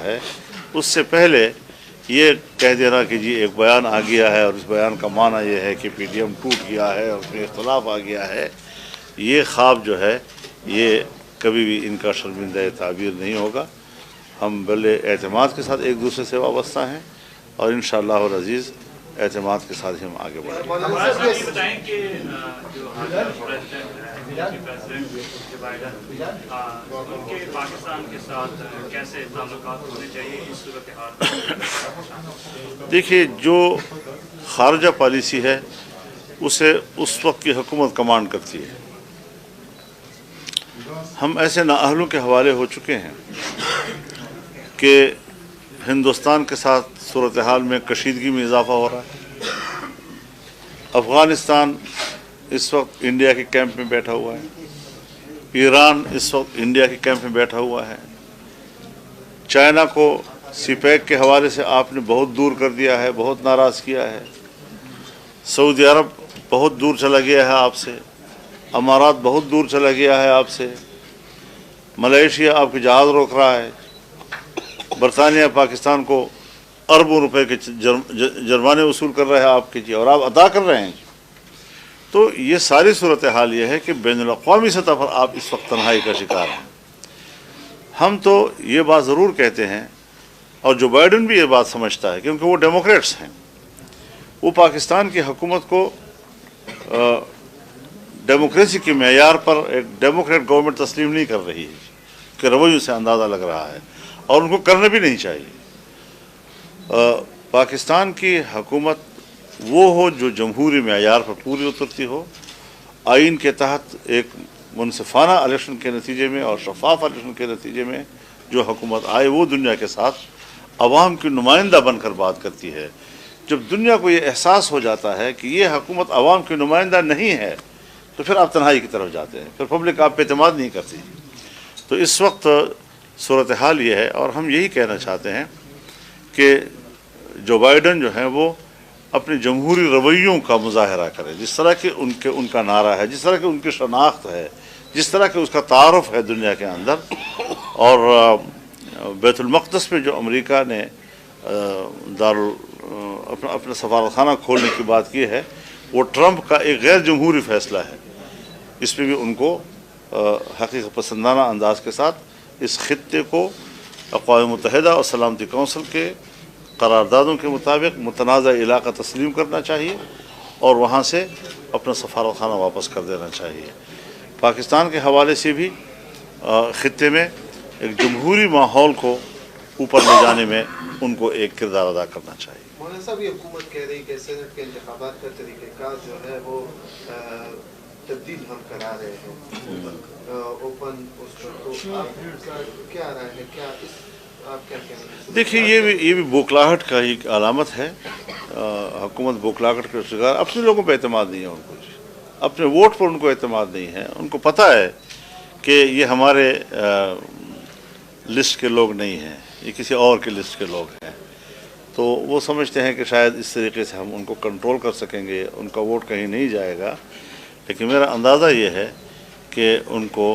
ہے اس سے پہلے یہ کہہ دینا کہ جی ایک بیان آ گیا ہے اور اس بیان کا معنی یہ ہے کہ پی ڈی ایم ٹوٹ گیا ہے اور اس میں اختلاف آ گیا ہے، یہ خواب جو ہے یہ کبھی بھی ان کا شرمندہ تعبیر نہیں ہوگا۔ ہم بلے اعتماد کے ساتھ ایک دوسرے سے وابستہ ہیں اور انشاءاللہ العزیز اعتماد کے ساتھ ہی ہم آگے بڑھیں گے۔ یہ بتائیں کہ جو پریزیڈنٹ جو بائیڈن ان کے پاکستان کے ساتھ کیسے تعلقات ہونے چاہیے اس صورتحال میں؟ دیکھیے، جو خارجہ پالیسی ہے اسے اس وقت کی حکومت کمانڈ کرتی ہے۔ ہم ایسے نااہلوں کے حوالے ہو چکے ہیں کہ ہندوستان کے ساتھ صورتحال میں کشیدگی میں اضافہ ہو رہا ہے۔ افغانستان اس وقت انڈیا کے کیمپ میں بیٹھا ہوا ہے، ایران اس وقت انڈیا کے کیمپ میں بیٹھا ہوا ہے، چائنا کو سی پیک کے حوالے سے آپ نے بہت دور کر دیا ہے، بہت ناراض کیا ہے، سعودی عرب بہت دور چلا گیا ہے آپ سے، امارات بہت دور چلا گیا ہے آپ سے، ملائیشیا آپ کے جہاز روک رہا ہے، برطانیہ پاکستان کو اربوں روپے کے جرمانے وصول کر رہا ہے آپ کے جی، اور آپ ادا کر رہے ہیں جی۔ تو یہ ساری صورتحال یہ ہے کہ بین الاقوامی سطح پر آپ اس وقت تنہائی کا شکار ہیں۔ ہم تو یہ بات ضرور کہتے ہیں اور جو بائیڈن بھی یہ بات سمجھتا ہے کیونکہ وہ ڈیموکریٹس ہیں، وہ پاکستان کی حکومت کو ڈیموکریسی کے معیار پر ایک ڈیموکریٹ گورنمنٹ تسلیم نہیں کر رہی ہے کہ رویوں سے اندازہ لگ رہا ہے اور ان کو کرنا بھی نہیں چاہیے۔ پاکستان کی حکومت وہ ہو جو جمہوری معیار پر پوری اترتی ہو، آئین کے تحت ایک منصفانہ الیکشن کے نتیجے میں اور شفاف الیکشن کے نتیجے میں جو حکومت آئے وہ دنیا کے ساتھ عوام کی نمائندہ بن کر بات کرتی ہے۔ جب دنیا کو یہ احساس ہو جاتا ہے کہ یہ حکومت عوام کی نمائندہ نہیں ہے تو پھر آپ تنہائی کی طرف جاتے ہیں، پھر پبلک آپ پہ اعتماد نہیں کرتی۔ تو اس وقت صورتحال یہ ہے اور ہم یہی کہنا چاہتے ہیں کہ جو بائیڈن جو ہیں وہ اپنے جمہوری رویوں کا مظاہرہ کرے، جس طرح کہ ان کا نعرہ ہے، جس طرح کہ ان کی شناخت ہے، جس طرح کہ اس کا تعارف ہے دنیا کے اندر۔ اور بیت المقدس میں جو امریکہ نے اپنا سفارتخانہ کھولنے کی بات کی ہے وہ ٹرمپ کا ایک غیر جمہوری فیصلہ ہے۔ اس میں بھی ان کو حقیقت پسندانہ انداز کے ساتھ اس خطے کو اقوام متحدہ اور سلامتی کونسل کے قراردادوں کے مطابق متنازع علاقہ تسلیم کرنا چاہیے اور وہاں سے اپنا سفارتخانہ واپس کر دینا چاہیے۔ پاکستان کے حوالے سے بھی خطے میں ایک جمہوری ماحول کو اوپر لے جانے میں ان کو ایک کردار ادا کرنا چاہیے۔ مولانا صاحب، یہ حکومت کہہ رہی کہ سینٹ کے انتخابات کا طریقہ کار جو ہے وہ تبدیل ہم کرا رہے ہیں اوپن اس پر، تو آپ کا کیا رائے ہے؟ کیا آپ کیا کہنا ہے؟ دیکھیے، یہ بھی بوکھلاہٹ کا ایک علامت ہے۔ حکومت بوکھلاہٹ کے شکار، اپنے لوگوں پہ اعتماد نہیں ہے ان کو، اپنے ووٹ پر ان کو اعتماد نہیں ہے۔ ان کو پتہ ہے کہ یہ ہمارے لسٹ کے لوگ نہیں ہیں، یہ کسی اور کے لسٹ کے لوگ ہیں، تو وہ سمجھتے ہیں کہ شاید اس طریقے سے ہم ان کو کنٹرول کر سکیں گے، ان کا ووٹ کہیں نہیں جائے گا۔ لیکن میرا اندازہ یہ ہے کہ ان کو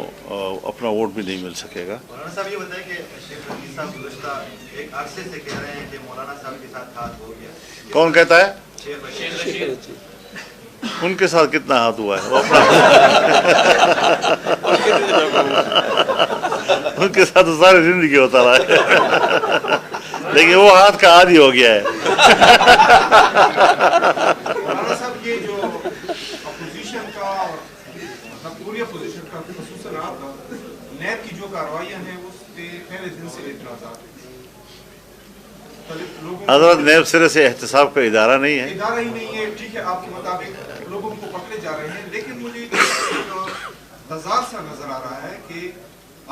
اپنا ووٹ بھی نہیں مل سکے گا۔ مولانا صاحب یہ بتائیں کہ شیخ رشید صاحب گزشتہ ایک عرصے سے کہہ رہے ہیں کہ مولانا صاحب کے ساتھ ہاتھ ہو گیا۔ کون کہتا ہے؟ شیخ رشید۔ ان کے ساتھ کتنا ہاتھ ہوا ہے؟ ان کے ساتھ ساری زندگی ہوتا رہا ہے، لیکن وہ ہاتھ کا عادی ہو گیا ہے۔ مولانا صاحب، یہ جو اپوزیشن کا مطلب پوری اپوزیشن کا خصوصاً آپ کا نیب کی جو کارروائیاں ہیں اس پہ پہلے دن سے اعتراضات ہیں۔ حضرت نیب سرے سے احتساب کا ادارہ نہیں ہے، ادارہ ہی نہیں ہے، ٹھیک ہے، آپ کے مطابق لوگوں کو پکڑے جا رہے ہیں، لیکن مجھے ایک تضاد سا نظر آ رہا ہے کہ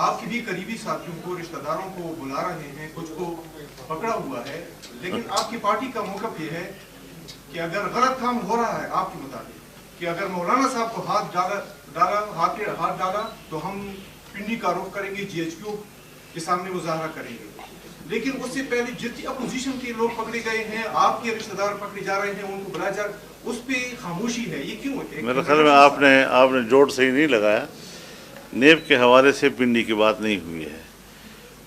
آپ کے بھی قریبی ساتھیوں کو، رشتہ داروں کو بلا رہے ہیں، کچھ کو پکڑا ہوا ہے، لیکن آپ کی پارٹی کا موقف یہ ہے کہ اگر غلط کام ہو رہا ہے آپ کے مطابق کہ اگر مولانا صاحب کو ہاتھ ڈالا تو ہم پنڈی کا رخ کریں گے، جی ایچ کیو کے سامنے مظاہرہ کریں گے، لیکن اس سے پہلے جتنی اپوزیشن کے لوگ پکڑے گئے ہیں، آپ کے رشتہ دار پکڑے جا رہے ہیں، ان کو بلایا جا رہا ہے، اس پہ خاموشی ہے، یہ کیوں ہے؟ میرے خیال میں آپ نے جوڑ صحیح نہیں لگایا۔ نیب کے حوالے سے پنڈی کی بات نہیں ہوئی ہے۔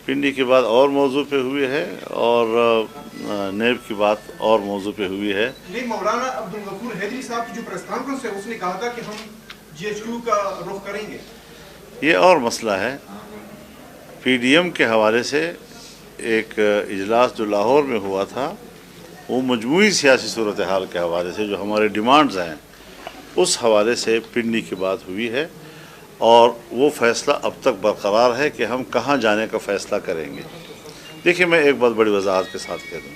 पिंडी की बात और मौजू पे हुई है और नेब की बात और मौजू पे हुई है। नहीं, मौलाना अब्दुल गफूर हैदरी साहब की जो प्रेस कॉन्फ्रेंस है उसने कहा था कि हम GHQ का रुख करेंगे। ये और मसला है। PDM के हवाले से एक इजलास जो लाहौर में हुआ था, वो मजमूई सियासी सूरत हाल के हवाले से जो हमारे डिमांड्स हैं उस हवाले से पिंडी की बात हुई है और वो फैसला अब तक बरकरार है कि हम कहाँ जाने का फ़ैसला करेंगे। देखिए, मैं एक बात बड़ी वजाहत के साथ कह दूँ,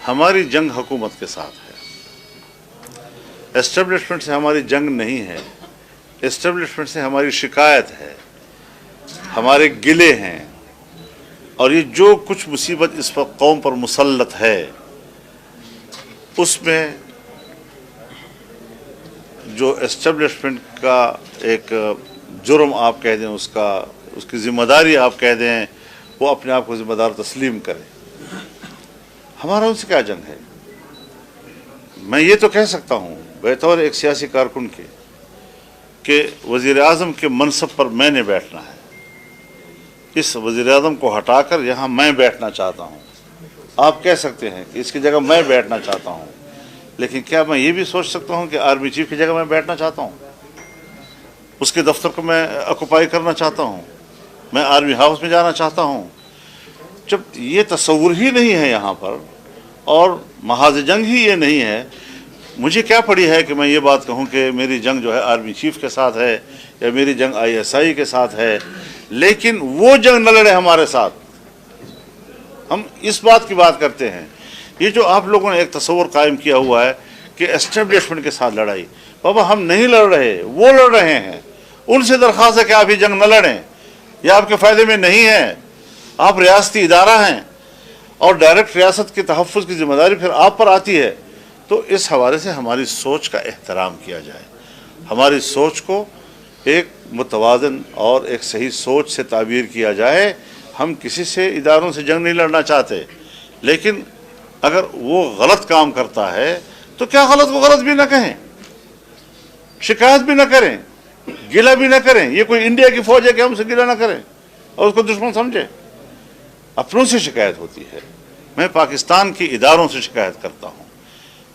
हमारी जंग हुकूमत के साथ है, एस्टेब्लिशमेंट से हमारी जंग नहीं है। एस्टेब्लिशमेंट से हमारी शिकायत है, हमारे गिले हैं, और ये जो कुछ मुसीबत इस वक्त कौम पर मुसल्लत है उसमें जो एस्टेब्लिशमेंट का एक जुर्म आप कह दें, उसकी ज़िम्मेदारी आप कह दें, वो अपने आप को ज़िम्मेदार तस्लीम करे। हमारा उनसे क्या जंग है? मैं ये तो कह सकता हूँ बतौर एक सियासी कारकुन के कि वज़ीर आज़म के मनसब पर मैंने बैठना है, इस वज़ीर आज़म को हटाकर यहाँ मैं बैठना चाहता हूँ। आप कह सकते हैं कि इसकी जगह मैं बैठना चाहता हूँ, लेकिन क्या मैं ये भी सोच सकता हूँ कि आर्मी चीफ की जगह मैं बैठना चाहता हूँ, उसके दफ्तर को मैं ऑक्युपाई करना चाहता हूँ, मैं आर्मी हाउस में जाना चाहता हूँ? जब ये तस्वुर ही नहीं है यहाँ पर और महाज जंग ही ये नहीं है, मुझे क्या पड़ी है कि मैं ये बात कहूँ कि मेरी जंग जो है आर्मी चीफ के साथ है या मेरी जंग ISI के साथ है, लेकिन वो जंग न लड़े हमारे साथ। हम इस बात की बात करते हैं। ये जो आप लोगों ने एक तस्वुर कायम किया हुआ है कि एस्टेब्लिशमेंट के साथ लड़ाई, बाबा हम नहीं लड़ रहे, वो लड़ रहे हैं। उनसे दरख्वास्त है कि आप ये जंग न लड़ें, यह आपके फ़ायदे में नहीं है। आप रियासती इदारा हैं और डायरेक्ट रियासत के तहफ़्फ़ुज़ की ज़िम्मेदारी फिर आप पर आती है। तो इस हवाले से हमारी सोच का एहतराम किया जाए, हमारी सोच को एक मुतवाज़न और एक सही सोच से ताबीर किया जाए। हम किसी से इदारों से जंग नहीं लड़ना चाहते, लेकिन अगर वो गलत काम करता है तो क्या गलत को गलत भी ना कहें, शिकायत भी ना करें, गिला भी ना करें। ये कोई इंडिया की फौज है कि हमसे गिला ना करें और उसको दुश्मन समझे? अपनों से शिकायत होती है। मैं पाकिस्तान के इदारों से शिकायत करता हूँ,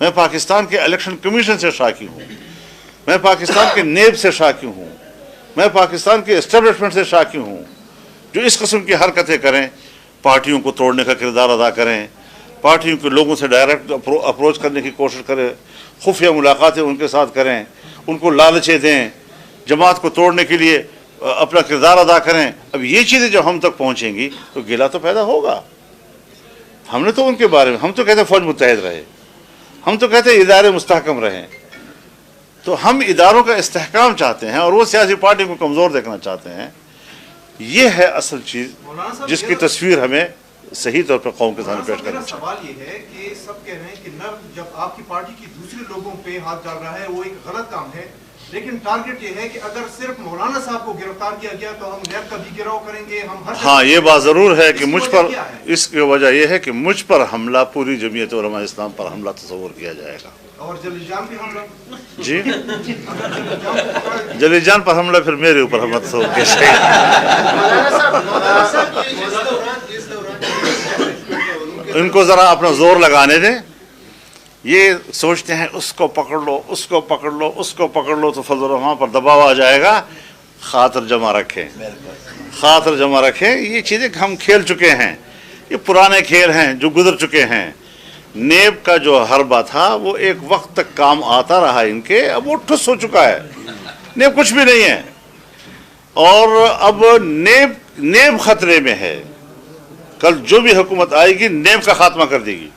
मैं पाकिस्तान के इलेक्शन कमीशन से शाकी हूँ, मैं पाकिस्तान के नेब से शाकी हूँ, मैं पाकिस्तान के एस्टेब्लिशमेंट से शाकी हूँ जो इस किस्म की हरकतें करें, पार्टियों को तोड़ने का किरदार अदा करें, पार्टियों के लोगों से डायरेक्ट अप्रोच करने की कोशिश करें, खुफिया मुलाकातें उनके साथ करें, उनको लालचें दें, जमात को तोड़ने के लिए अपना किरदार अदा करें। अब ये चीज़ें जब हम तक पहुँचेंगी तो गिला तो पैदा होगा। हमने तो उनके बारे में, हम तो कहते फ़ौज मुत्तहिद रहे, हम तो कहते इदारे मुस्तहकम रहें। तो हम इदारों का इस्तेहकाम चाहते हैं और वो सियासी पार्टी को कमज़ोर देखना चाहते हैं। ये है असल चीज़ जिसकी तस्वीर हमें सही तौर पर कौम के सामने पेश करना चाहिए। सवाल ये है कि सब कह रहे हैं कि नब जब आपकी पार्टी की दूसरे लोगों पे हाथ डाल रहा है वो एक गलत काम है, लेकिन टारगेट ये है कि अगर सिर्फ मौलाना साहब को गिरफ्तार किया गया तो हम नैब का भी गिराव करेंगे। हम हर हाँ, ये बात ज़रूर है कि मुझ पर, इसकी वजह यह है कि मुझ पर हमला, पूरी जमीयत उलमा इस्लाम पर हमला तस्वुर किया जाएगा। और जलीजान पे हमला, जी, जलीजान पर हमला फिर मेरे ऊपर हमला तस्वुर किया जाएगा। इनको ज़रा अपना जोर लगाने दें। ये सोचते हैं उसको पकड़ लो, उसको पकड़ लो, उसको पकड़ लो तो फजल वहाँ पर दबाव आ जाएगा। खातर जमा रखें, खातर जमा रखें। ये चीज़ें हम खेल चुके हैं, ये पुराने खेल हैं जो गुजर चुके हैं। नेब का जो हरबा था वो एक वक्त तक काम आता रहा इनके, अब वो ठुस हो चुका है। नेब कुछ भी नहीं है और अब नेब खतरे में है। कल जो भी हुकूमत आएगी नेब का खात्मा कर देगी।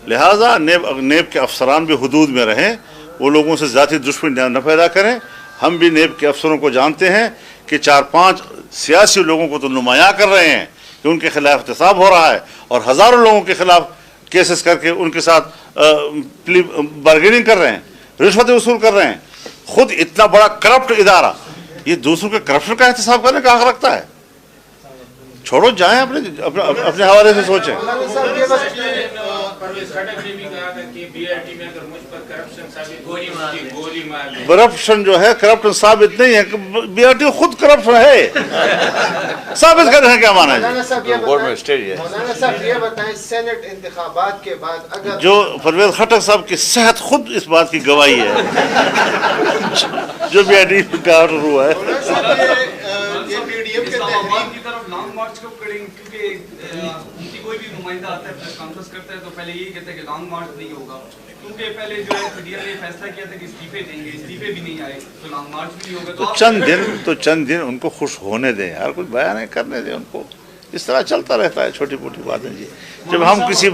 लिहाजा नेब के अफसरान भी हुदूद में रहें, वो लोगों से ज़ाती दुश्मनी न पैदा करें। हम भी नेब के अफसरों को जानते हैं कि 4-5 सियासी लोगों को तो नुमायाँ कर रहे हैं कि उनके खिलाफ एहतसाब हो रहा है और हज़ारों लोगों के खिलाफ केसेस करके उनके साथ बार्गेनिंग कर रहे हैं, रिश्वतें वसूल कर रहे हैं। खुद इतना बड़ा करप्ट इदारा ये दूसरों के करप्शन का एहतसाब करने का हक रखता है? छोड़ो, जाएं अपने हवाले से सोचें। परवेज खटक ने भी कहा था कि बीआरटी में अगर मुझ पर करप्शन साबित गोली मार दे। करप्शन जो है करप्शन साबित नहीं है, बीआरटी खुद करप्शन है। साबित कर रहे हैं क्या माना मौलाना साहब ये बोर्ड में स्टेज है। मौलाना साहब ये बताएं, सेनेट इंतखाबात के बाद अगर जो परवेज खटक साहब की सेहत खुद इस बात की गवाही है जो बीआरटी का ऑर्डर हुआ है। ये पीडीएम के इस्लामाबाद की तरफ लॉन्ग मार्च कब करेंगे? क्योंकि उनकी कोई भी नुमाइंदा आता है प्रेस कॉन्फ्रेंस करता है तो पहले यही कहते हैं कि लॉन्ग मार्च नहीं होगा, क्योंकि पहले जो है पीडीएम ने फैसला किया था कि इस्तीफे देंगे, इस्तीफे भी नहीं आए तो लॉन्ग मार्च भी नहीं होगा। तो चंद दिन उनको खुश होने दें यार, कुछ बयान नहीं करने दें उनको। इस तरह चलता रहता है छोटी मोटी बातें जी। जब हम किसी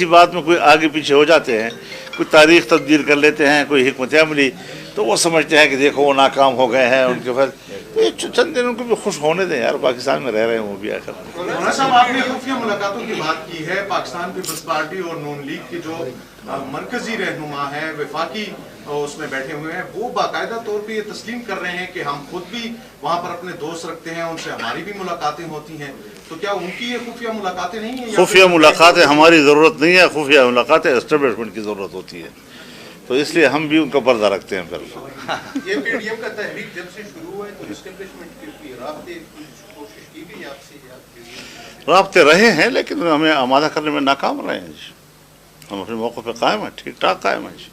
बात में कोई आगे पीछे हो जाते हैं, कोई तारीख तब्दील कर लेते हैं, कोई हिकमत अमली, तो वो समझते हैं कि देखो वो नाकाम हो गए हैं उनके बाद। तो चंद दिन उनको भी खुश होने दें यार, पाकिस्तान में रह रहे हैं वो भी आकर। मौलाना साहब, आपने खुफिया मुलाकातों की बात की है। पाकिस्तान पीपल्स पार्टी और नून लीग के जो मरकजी रहनुमा है, वफाकी उसमें बैठे हुए हैं, वो बाकायदा तौर पे ये तस्लीम कर रहे हैं कि हम खुद भी वहाँ पर अपने दोस्त रखते हैं, उनसे हमारी भी मुलाकातें होती हैं। तो क्या उनकी ये खुफिया मुलाकातें नहीं है? खुफिया मुलाकातें हमारी ज़रूरत नहीं है, खुफिया मुलाकातें एस्टेब्लिशमेंट की ज़रूरत होती है, तो इसलिए हम भी उनका पर्दा रखते हैं। फिर ये पीडीएम का तहरीक जब से शुरू हुआ है तो एस्टेब्लिशमेंट की राब्ते कोशिश की गई आपसे? राब्ते रहे हैं लेकिन हमें आमादा करने में नाकाम रहे हैं जी। हम अपने मौके पे कायम हैं, ठीक ठाक कायम हैं जी।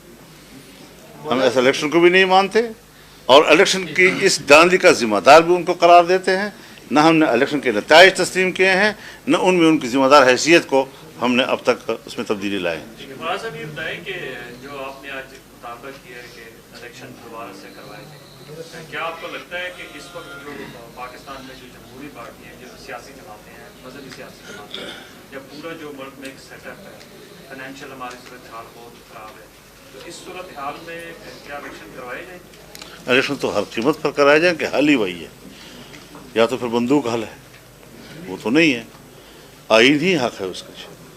हम ऐसे इलेक्शन को भी नहीं मानते और इलेक्शन की इस दांदी का जिम्मेदार भी उनको करार देते हैं। न हमने इलेक्शन के नताइज तस्लीम किए हैं, न उनमें उनकी जिम्मेदार हैसियत को हमने अब तक उसमें तब्दीली लाए हैं। बड़ा साहब ये बताएं कि जो आपने आज मुतालबा किया है कि इलेक्शन दोबारा से करवाए जाए, क्या आपको लगता है कि इस वक्त जो पाकिस्तान में जो जमहूरी पार्टी हैं, जो सियासी जमातें हैं, मजहबी सियासी जमातें हैं, या पूरा जो मुल्क में एक सेटअप है, फाइनेंशियल हमारी सूरत हाल बहुत ख़राब है, तो इस सूरत हाल में क्या इलेक्शन करवाए जाए? इलेक्शन तो हर कीमत पर कराए जाए कि हल ही वही है, या तो फिर बंदूक हल है, वो तो नहीं है। आइन ही हक है उसका।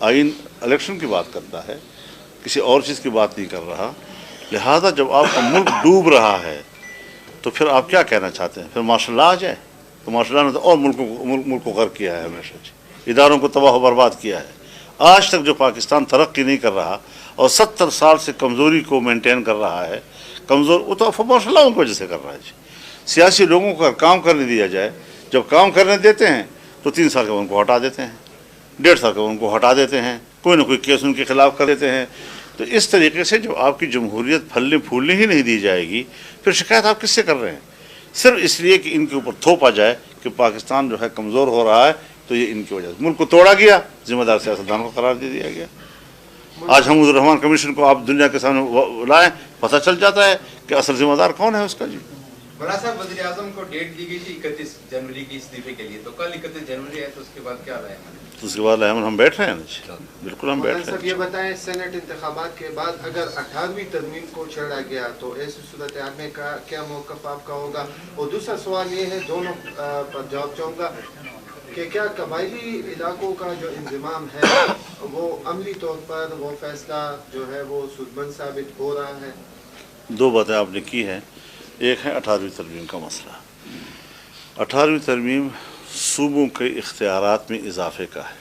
आइन इलेक्शन की बात करता है, किसी और चीज़ की बात नहीं कर रहा। लिहाजा जब आपका मुल्क डूब रहा है तो फिर आप क्या कहना चाहते हैं? फिर मार्शल लॉ आ जाए? तो मार्शल लॉ ने तो और मुल्क को गर्क किया है, हमेशा इदारों को तबाह बर्बाद किया है। आज तक जो पाकिस्तान तरक्की नहीं कर रहा और 70 साल से कमज़ोरी को मेंटेन कर रहा है, कमज़ोर वो तो मार्शल लॉ की वजह से कर रहा है जी। सियासी लोगों को काम करने दिया जाए, जब काम करने देते हैं तो 3 साल के उनको हटा देते हैं, 1.5 साल के उनको हटा देते हैं, कोई ना कोई केस उनके खिलाफ कर देते हैं। तो इस तरीके से जब आपकी जमहूरियत फलने फूलने ही नहीं दी जाएगी, फिर शिकायत आप किससे कर रहे हैं? सिर्फ इसलिए कि इनके ऊपर थोपा जाए कि पाकिस्तान जो है कमज़ोर हो रहा है, तो ये इनकी वजह से मुल्क को तोड़ा गया, जिम्मेदार सियासतदानों को करार दे दिया गया। आज हम रहमान कमीशन को आप दुनिया के सामने लाएं, पता चल जाता है कि असल जिम्मेदार कौन है उसका जी। बड़ा साहब, वज़ीर आज़म को डेट दी गई थी 31 जनवरी की इस्तीफे के लिए, तो कल 31 जनवरी है, तो उसके बाद क्या रहा है? तो उसके बाद हम बैठ रहे हैं, बिल्कुल हम बैठ रहे हैं। ये बताएं, सेनेट इंतखाबात के बाद अगर 18वीं तरमीम को छेड़ा गया तो ऐसी सूरत हाल में का क्या मौक़िफ़ आपका होगा? और दूसरा सवाल ये है, दोनों पर जवाब चाहूँगा कि क्या कबायली इलाकों का जो इंतज़ाम है वो अमली तौर पर वो फैसला जो है वो सूदमंद साबित हो रहा है? 2 बातें आपने की हैं। एक है 18वीं तरमीम का मसला। 18वीं तरमीम सूबों के इख्तियारात में इजाफे का है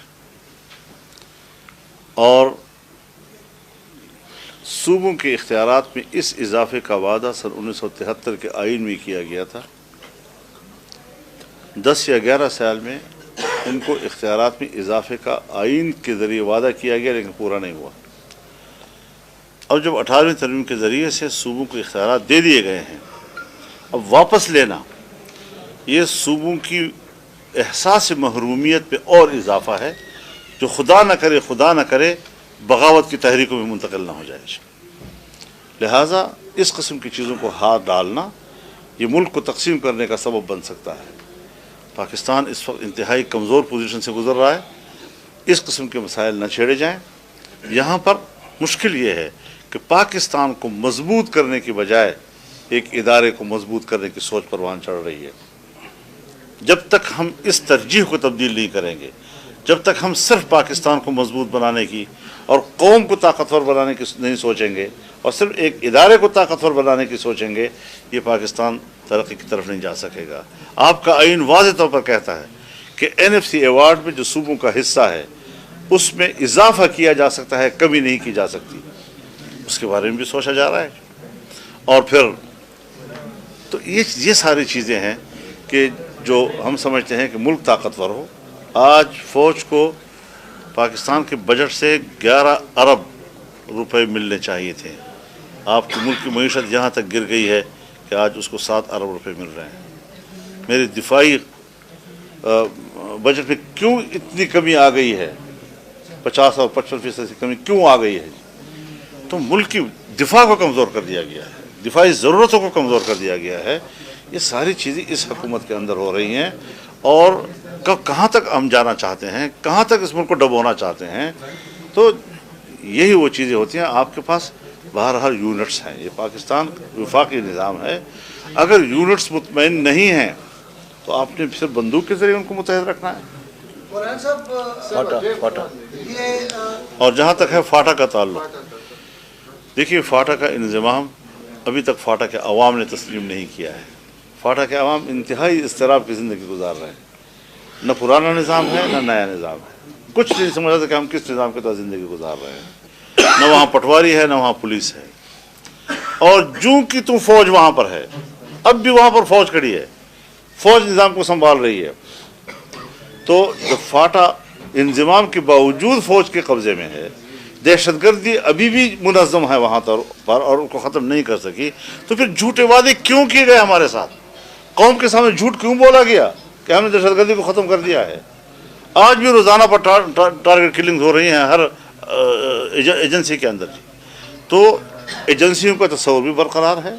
और सूबों के इख्तियारात में इस इजाफे का वादा सन 1973 के आइन में किया गया था। 10 या 11 साल में इनको इख्तियारात में इजाफे का आइन के ज़रिए वादा किया गया, लेकिन पूरा नहीं हुआ। अब जब 18वीं तरमीम के ज़रिए से सूबों को इख्तियारात दे दिए गए हैं, अब वापस लेना ये सूबों की एहसास महरूमियत पे और इजाफा है, जो खुदा न करे बगावत की तहरीकों में मुंतकिल ना हो जाए। लिहाजा इस किस्म की चीज़ों को हाथ डालना ये मुल्क को तकसीम करने का सबब बन सकता है। पाकिस्तान इस वक्त इंतहाई कमज़ोर पोजीशन से गुज़र रहा है, इस किस्म के मसाइल न छेड़े जाएँ। यहाँ पर मुश्किल ये है कि पाकिस्तान को मजबूत करने की बजाय एक इदारे को मजबूत करने की सोच परवान चढ़ रही है। जब तक हम इस तरजीह को तब्दील नहीं करेंगे, जब तक हम सिर्फ पाकिस्तान को मजबूत बनाने की और कौम को ताकतवर बनाने की नहीं सोचेंगे और सिर्फ एक इदारे को ताकतवर बनाने की सोचेंगे, ये पाकिस्तान तरक्की की तरफ नहीं जा सकेगा। आपका आइन वाज़ेह तौर पर कहता है कि NFC अवार्ड में जो सूबों का हिस्सा है اس میں اضافہ کیا جا سکتا ہے, کمی نہیں کی جا سکتی, اس کے بارے میں بھی سوچا جا رہا ہے. اور پھر تو یہ ساری چیزیں ہیں کہ جو ہم سمجھتے ہیں کہ ملک طاقتور ہو. آج فوج کو پاکستان کے بجٹ سے 11 ارب روپے ملنے چاہیے تھے. آپ کی ملک کی معیشت یہاں تک گر گئی ہے کہ آج اس کو 7 ارب روپے مل رہے ہیں. میری دفاعی بجٹ میں کیوں اتنی کمی آ گئی ہے, 50 اور 55% کی کمی کیوں آ گئی ہے؟ تو ملک کی دفاع کو کمزور کر دیا گیا ہے, دفاعی ضرورتوں کو کمزور کر دیا گیا ہے. یہ ساری چیزیں اس حکومت کے اندر ہو رہی ہیں, اور کہاں تک ہم جانا چاہتے ہیں, کہاں تک اس ملک کو ڈبونا چاہتے ہیں. تو یہی وہ چیزیں ہوتی ہیں. آپ کے پاس بہرحال یونٹس ہیں, یہ پاکستان وفاقی نظام ہے. اگر یونٹس مطمئن نہیں ہیں تو آپ نے صرف بندوق کے ذریعے ان کو متحد رکھنا ہے. اور جہاں تک ہے فاٹا کا تعلق, دیکھیے فاٹا کا انضمام ابھی تک فاٹا کے عوام نے تسلیم نہیں کیا ہے. فاٹا کے عوام انتہائی اضطراب کی زندگی گزار رہے ہیں. نہ پرانا نظام ہے نہ نیا نظام ہے. کچھ نہیں سمجھ رہا کہ ہم کس نظام کے تحت زندگی گزار رہے ہیں. نہ وہاں پٹواری ہے نہ وہاں پولیس ہے. اور جو کہ تم فوج وہاں پر ہے, اب بھی وہاں پر فوج کھڑی ہے, فوج نظام کو سنبھال رہی ہے. تو جب فاٹا انضمام کے باوجود فوج کے قبضے میں ہے, دہشت گردی ابھی بھی منظم ہے وہاں پر اور ان کو ختم نہیں کر سکی, تو پھر جھوٹے وعدے کیوں کیے گئے ہمارے ساتھ؟ قوم کے سامنے جھوٹ کیوں بولا گیا کہ ہم نے دہشت گردی کو ختم کر دیا ہے؟ آج بھی روزانہ پر ٹارگٹ کلنگ ہو رہی ہیں ہر ایجنسی کے اندر. تو ایجنسیوں کا تصور بھی برقرار ہے,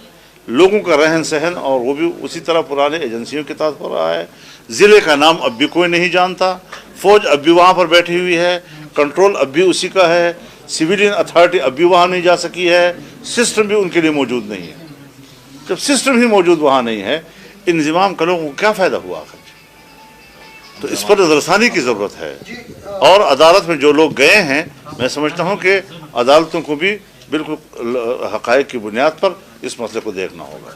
لوگوں کا رہن سہن اور وہ بھی اسی طرح پرانے ایجنسیوں کے تحت ہو رہا ہے. ضلع کا نام اب بھی کوئی نہیں جانتا, فوج اب بھی وہاں پر بیٹھی ہوئی ہے, کنٹرول اب بھی اسی کا ہے, سویلین اتھارٹی اب بھی وہاں نہیں جا سکی ہے, سسٹم بھی ان کے لیے موجود نہیں ہے. جب سسٹم ہی موجود وہاں نہیں ہے, انضمام کا لوگوں کو کیا فائدہ ہوا آخر؟ تو اس پر نظر ثانی کی ضرورت ہے. اور عدالت میں جو لوگ گئے ہیں, میں سمجھتا ہوں کہ عدالتوں کو بھی بالکل حقائق کی بنیاد پر اس مسئلے کو دیکھنا ہوگا.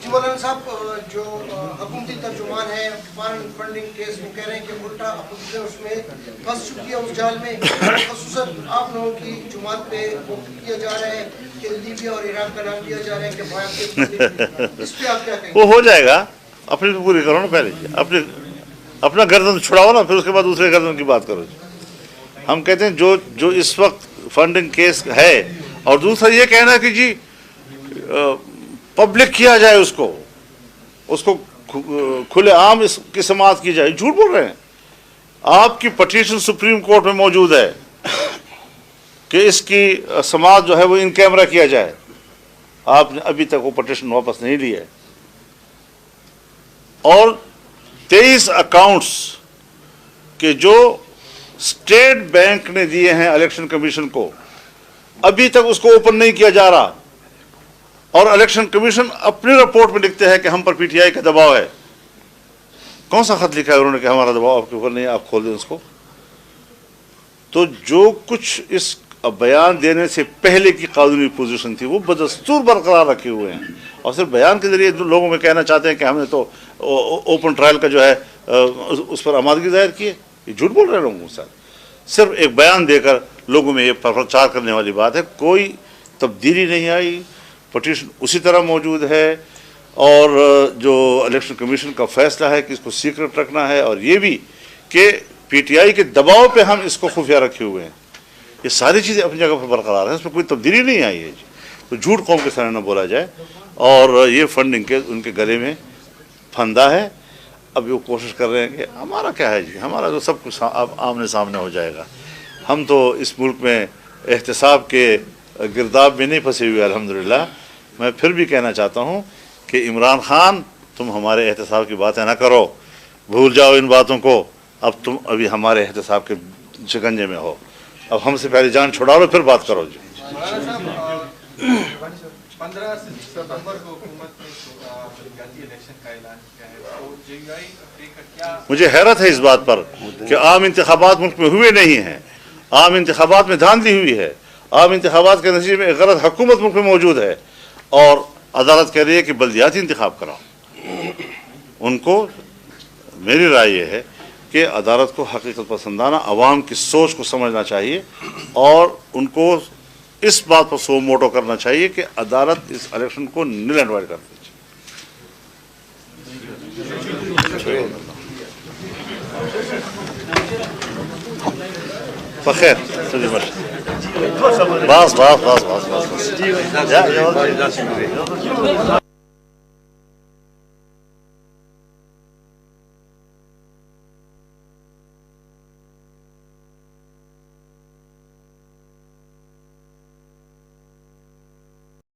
جی مولانا صاحب, جو حکومتی ترجمان ہے فارن فنڈنگ کیس وہ کہہ رہے ہیں کہ الٹا اپوزیشن اس میں پھنس چکی ہے اس جال میں, خصوصاً آپ لوگوں کی جماعت پہ وہ کیا جا رہا ہے کہ لیبیا اور عراق کا نام لیا جا رہا ہے کہ بھائی, اس پہ آپ کیا کہیں گے؟ وہ ہو جائے گا, اپنی پوری کرو نا پہلے, اپنا گردن چھڑاؤ نا, پھر اس کے بعد دوسرے گردن کی بات کرو. ہم کہتے ہیں جو اس وقت فنڈنگ کیس ہے, اور دوسرا یہ کہنا کہ جی پبلک کیا جائے اس کو کھلے عام اس کی سماعت کی جائے. جھوٹ بول رہے ہیں. آپ کی پٹیشن سپریم کورٹ میں موجود ہے کہ اس کی سماعت جو ہے وہ ان کیمرہ کیا جائے. آپ نے ابھی تک وہ پٹیشن واپس نہیں لی ہے. اور 23 اکاؤنٹس کہ جو اسٹیٹ بینک نے دیے ہیں الیکشن کمیشن کو, ابھی تک اس کو اوپن نہیں کیا جا رہا. اور الیکشن کمیشن اپنی رپورٹ میں لکھتے ہیں کہ ہم پر پی ٹی آئی کا دباؤ ہے. کون سا خط لکھا ہے انہوں نے کہ ہمارا دباؤ آپ کے اوپر نہیں, آپ کھول دیں اس کو. تو جو کچھ اس بیان دینے سے پہلے کی قانونی پوزیشن تھی وہ بدستور برقرار رکھے ہوئے ہیں, اور صرف بیان کے ذریعے لوگوں میں کہنا چاہتے ہیں کہ ہم نے تو اوپن ٹرائل کا جو ہے اس پر آمادگی ظاہر کی ہے. یہ جھوٹ بول رہے ہیں لوگوں کے ساتھ. صرف ایک بیان دے کر لوگوں میں یہ پرچار کرنے والی بات ہے. کوئی تبدیلی نہیں آئی, پٹیشن اسی طرح موجود ہے. اور جو الیکشن کمیشن کا فیصلہ ہے کہ اس کو سیکرٹ رکھنا ہے, اور یہ بھی کہ پی ٹی آئی کے دباؤ پہ ہم اس کو خفیہ رکھے ہوئے ہیں, یہ ساری چیزیں اپنی جگہ پر برقرار ہیں. اس میں کوئی تبدیلی نہیں آئی ہے. تو جھوٹ قوم کے سامنے نہ بولا جائے. اور یہ فنڈنگ کے ان کے گلے میں پھندا ہے. اب وہ کوشش کر رہے ہیں کہ ہمارا کیا ہے جی, ہمارا تو سب کچھ اب آمنے سامنے ہو جائے گا. ہم تو اس ملک میں احتساب کے گرداب میں نہیں پھنسے ہوئے الحمدللہ. میں پھر بھی کہنا چاہتا ہوں کہ عمران خان, تم ہمارے احتساب کی باتیں نہ کرو, بھول جاؤ ان باتوں کو. اب تم ابھی ہمارے احتساب کے شکنجے میں ہو. اب ہم سے پہلے جان چھڑا لو, پھر بات کرو جی. 15 ستمبر کو حکومت نے الیکشن کا اعلان کیا ہے, تو جے یو آئی کا کیا؟ مجھے حیرت ہے اس بات پر کہ عام انتخابات ملک میں ہوئے نہیں ہیں. عام انتخابات میں دھاندلی ہوئی ہے. عام انتخابات کے نتیجے میں غلط حکومت ملک میں موجود ہے, اور عدالت کہہ رہی ہے کہ بلدیاتی انتخاب کراؤ. ان کو میری رائے یہ ہے کہ عدالت کو حقیقت پسندانہ عوام کی سوچ کو سمجھنا چاہیے اور ان کو اس بات پر سو موٹو کرنا چاہیے کہ عدالت اس الیکشن کو نل اینڈ وائڈ کر دیجیے. بخیر بس